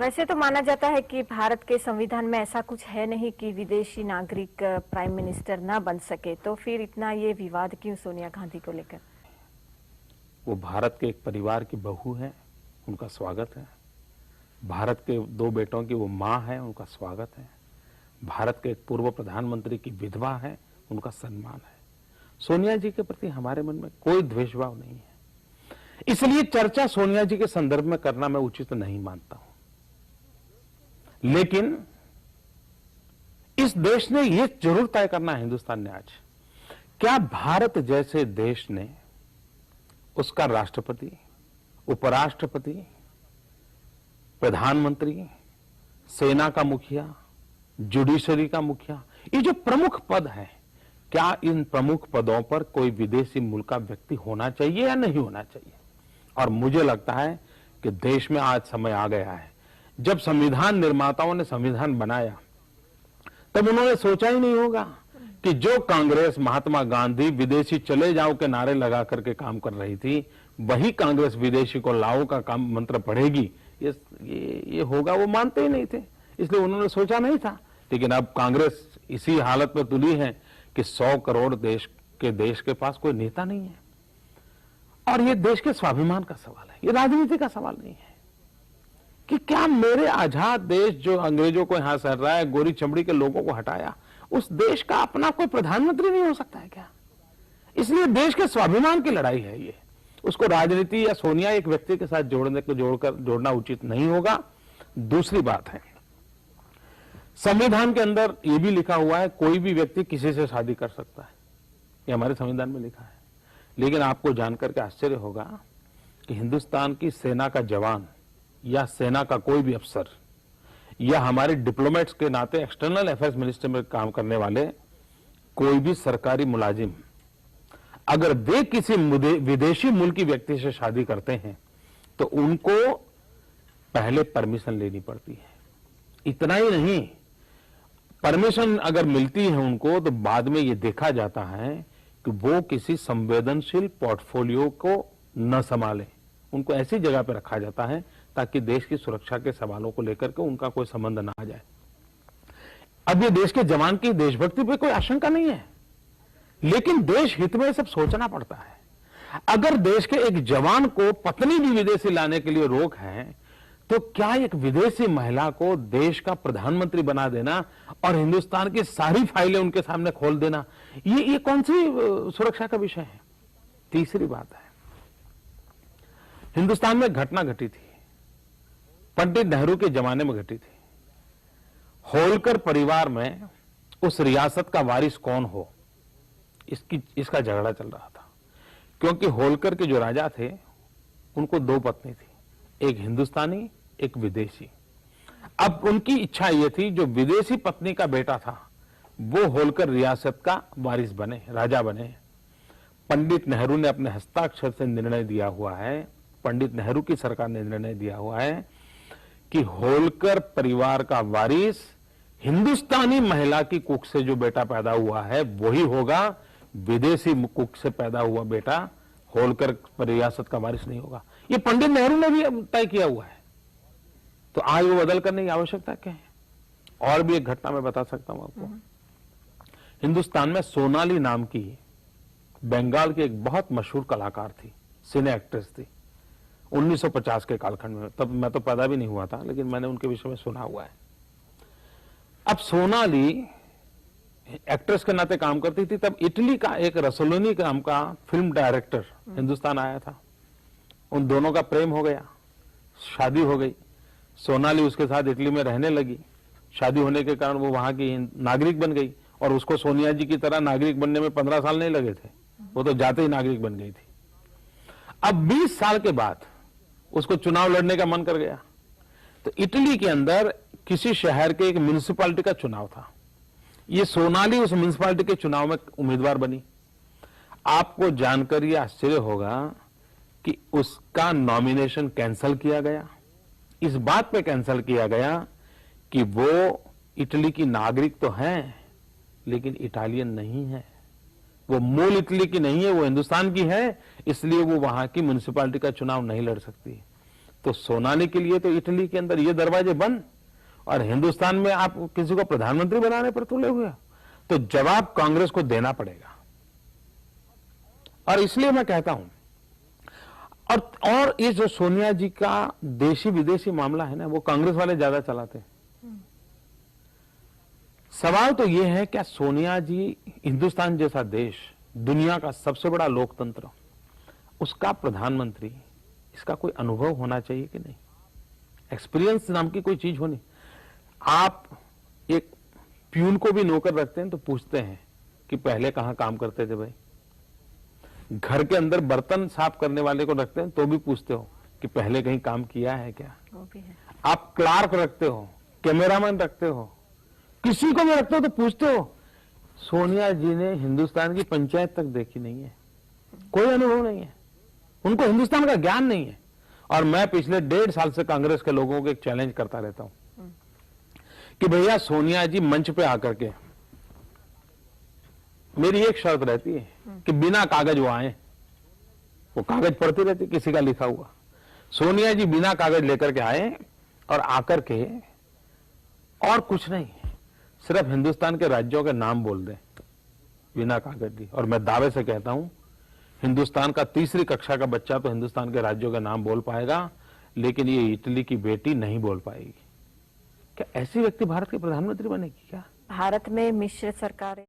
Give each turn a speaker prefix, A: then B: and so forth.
A: वैसे तो माना जाता है कि भारत के संविधान में ऐसा कुछ है नहीं कि विदेशी नागरिक प्राइम मिनिस्टर ना बन सके, तो फिर इतना ये विवाद क्यों सोनिया गांधी को लेकर?
B: वो भारत के एक परिवार की बहू है, उनका स्वागत है। भारत के 2 बेटों की वो माँ है, उनका स्वागत है। भारत के एक पूर्व प्रधानमंत्री की विधवा है, उनका सम्मान है। सोनिया जी के प्रति हमारे मन में कोई द्वेषभाव नहीं है, इसलिए चर्चा सोनिया जी के संदर्भ में करना मैं उचित नहीं मानता हूं। लेकिन इस देश ने यह जरूर तय करना है, हिंदुस्तान ने आज, क्या भारत जैसे देश ने उसका राष्ट्रपति, उपराष्ट्रपति, प्रधानमंत्री, सेना का मुखिया, जुडिशरी का मुखिया, ये जो प्रमुख पद है, क्या इन प्रमुख पदों पर कोई विदेशी मूल का व्यक्ति होना चाहिए या नहीं होना चाहिए? और मुझे लगता है कि देश में आज समय आ गया है। जब संविधान निर्माताओं ने संविधान बनाया तब उन्होंने सोचा ही नहीं होगा कि जो कांग्रेस, महात्मा गांधी विदेशी चले जाओ के नारे लगा करके काम कर रही थी, वही कांग्रेस विदेशी को लाओ का काम मंत्र पढ़ेगी। ये होगा, वो मानते ही नहीं थे, इसलिए उन्होंने सोचा नहीं था। लेकिन अब कांग्रेस इसी हालत में तुली है कि 100 करोड़ देश के पास कोई नेता नहीं है। और ये देश के स्वाभिमान का सवाल है, ये राजनीति का सवाल नहीं है कि क्या मेरे आजाद देश जो अंग्रेजों को यहां सर रहा है, गोरी चमड़ी के लोगों को हटाया, उस देश का अपना कोई प्रधानमंत्री नहीं हो सकता है क्या? इसलिए देश के स्वाभिमान की लड़ाई है ये। उसको राजनीति या सोनिया एक व्यक्ति के साथ जोड़ना उचित नहीं होगा। दूसरी बात है, संविधान के अंदर यह भी लिखा हुआ है कोई भी व्यक्ति किसी से शादी कर सकता है, ये हमारे संविधान में लिखा है। लेकिन आपको जानकर के आश्चर्य होगा कि हिंदुस्तान की सेना का जवान या सेना का कोई भी अफसर या हमारे डिप्लोमेट्स के नाते एक्सटर्नल अफेयर्स मिनिस्टर में काम करने वाले कोई भी सरकारी मुलाजिम, अगर वे किसी विदेशी मुल्क की व्यक्ति से शादी करते हैं तो उनको पहले परमिशन लेनी पड़ती है। इतना ही नहीं, परमिशन अगर मिलती है उनको तो बाद में यह देखा जाता है कि वो किसी संवेदनशील पोर्टफोलियो को न संभाले। उनको ऐसी जगह पर रखा जाता है ताकि देश की सुरक्षा के सवालों को लेकर के उनका कोई संबंध ना आ जाए। अब ये देश के जवान की देशभक्ति पे कोई आशंका नहीं है, लेकिन देश हित में सब सोचना पड़ता है। अगर देश के एक जवान को पत्नी भी विदेशी लाने के लिए रोक है, तो क्या एक विदेशी महिला को देश का प्रधानमंत्री बना देना और हिंदुस्तान की सारी फाइलें उनके सामने खोल देना, ये कौन सी सुरक्षा का विषय है? तीसरी बात है, हिंदुस्तान में घटना घटी थी, पंडित नेहरू के जमाने में घटी थी। होलकर परिवार में उस रियासत का वारिस कौन हो, इसका झगड़ा चल रहा था, क्योंकि होलकर के जो राजा थे उनको 2 पत्नी थी, एक हिंदुस्तानी, एक विदेशी। अब उनकी इच्छा यह थी जो विदेशी पत्नी का बेटा था वो होलकर रियासत का वारिस बने, राजा बने। पंडित नेहरू ने अपने हस्ताक्षर से निर्णय दिया हुआ है, पंडित नेहरू की सरकार ने निर्णय दिया हुआ है कि होलकर परिवार का वारिस हिंदुस्तानी महिला की कुख से जो बेटा पैदा हुआ है वही होगा, विदेशी कुख से पैदा हुआ बेटा होलकर रियासत का वारिस नहीं होगा। ये पंडित नेहरू ने भी तय किया हुआ है, तो आज वो बदल करने की आवश्यकता क्या है? और भी एक घटना मैं बता सकता हूं आपको। हिंदुस्तान में सोनाली नाम की बंगाल की एक बहुत मशहूर कलाकार थी, सिने एक्ट्रेस थी, 1950 के कालखंड में। तब मैं तो पैदा भी नहीं हुआ था, लेकिन मैंने उनके विषय में सुना हुआ है। अब सोनाली एक्ट्रेस के नाते काम करती थी, तब इटली का एक रसोलिनी नाम का फिल्म डायरेक्टर हिंदुस्तान आया था। उन दोनों का प्रेम हो गया, शादी हो गई। सोनाली उसके साथ इटली में रहने लगी। शादी होने के कारण वो वहां की नागरिक बन गई, और उसको सोनिया जी की तरह नागरिक बनने में 15 साल नहीं लगे थे, वो तो जाते ही नागरिक बन गई थी। अब 20 साल के बाद उसको चुनाव लड़ने का मन कर गया, तो इटली के अंदर किसी शहर के एक म्युनिसिपैलिटी का चुनाव था। ये सोनाली उस म्युनिसिपैलिटी के चुनाव में उम्मीदवार बनी। आपको जानकर यह आश्चर्य होगा कि उसका नॉमिनेशन कैंसिल किया गया। इस बात पे कैंसिल किया गया कि वो इटली की नागरिक तो है, लेकिन इटालियन नहीं है, वो मूल इटली की नहीं है, वो हिंदुस्तान की है, इसलिए वो वहां की म्युनिसिपैलिटी का चुनाव नहीं लड़ सकती। तो सोनाने के लिए तो इटली के अंदर ये दरवाजे बंद, और हिंदुस्तान में आप किसी को प्रधानमंत्री बनाने पर तुले हुए हो। तो जवाब कांग्रेस को देना पड़ेगा। और इसलिए मैं कहता हूं, और ये जो सोनिया जी का देशी विदेशी मामला है ना, वो कांग्रेस वाले ज्यादा चलाते हैं। सवाल तो ये है, क्या सोनिया जी, हिंदुस्तान जैसा देश, दुनिया का सबसे बड़ा लोकतंत्र, उसका प्रधानमंत्री, इसका कोई अनुभव होना चाहिए कि नहीं? एक्सपीरियंस नाम की कोई चीज होनी। आप एक प्यून को भी नौकर रखते हैं तो पूछते हैं कि पहले कहां काम करते थे भाई। घर के अंदर बर्तन साफ करने वाले को रखते हैं तो भी पूछते हो कि पहले कहीं काम किया है क्या?
A: वो भी है।
B: आप क्लार्क रखते हो, कैमरामैन रखते हो, किसी को भी रखते हो तो पूछते हो। सोनिया जी ने हिंदुस्तान की पंचायत तक देखी नहीं है, कोई अनुभव नहीं है, उनको हिंदुस्तान का ज्ञान नहीं है। और मैं पिछले 1.5 साल से कांग्रेस के लोगों को एक चैलेंज करता रहता हूं कि भैया सोनिया जी मंच पे आकर के, मेरी एक शर्त रहती है कि बिना कागज वो आए। वो कागज पढ़ती रहती किसी का लिखा हुआ। सोनिया जी बिना कागज लेकर के आए और आकर के, और कुछ नहीं, सिर्फ हिंदुस्तान के राज्यों के नाम बोल दें बिना कागज दी। और मैं दावे से कहता हूं, हिंदुस्तान का तीसरी कक्षा का बच्चा तो हिंदुस्तान के राज्यों के नाम बोल पाएगा, लेकिन ये इटली की बेटी नहीं बोल पाएगी। क्या ऐसी व्यक्ति भारत के प्रधानमंत्री बनेगी क्या?
A: भारत में मिश्र सरकार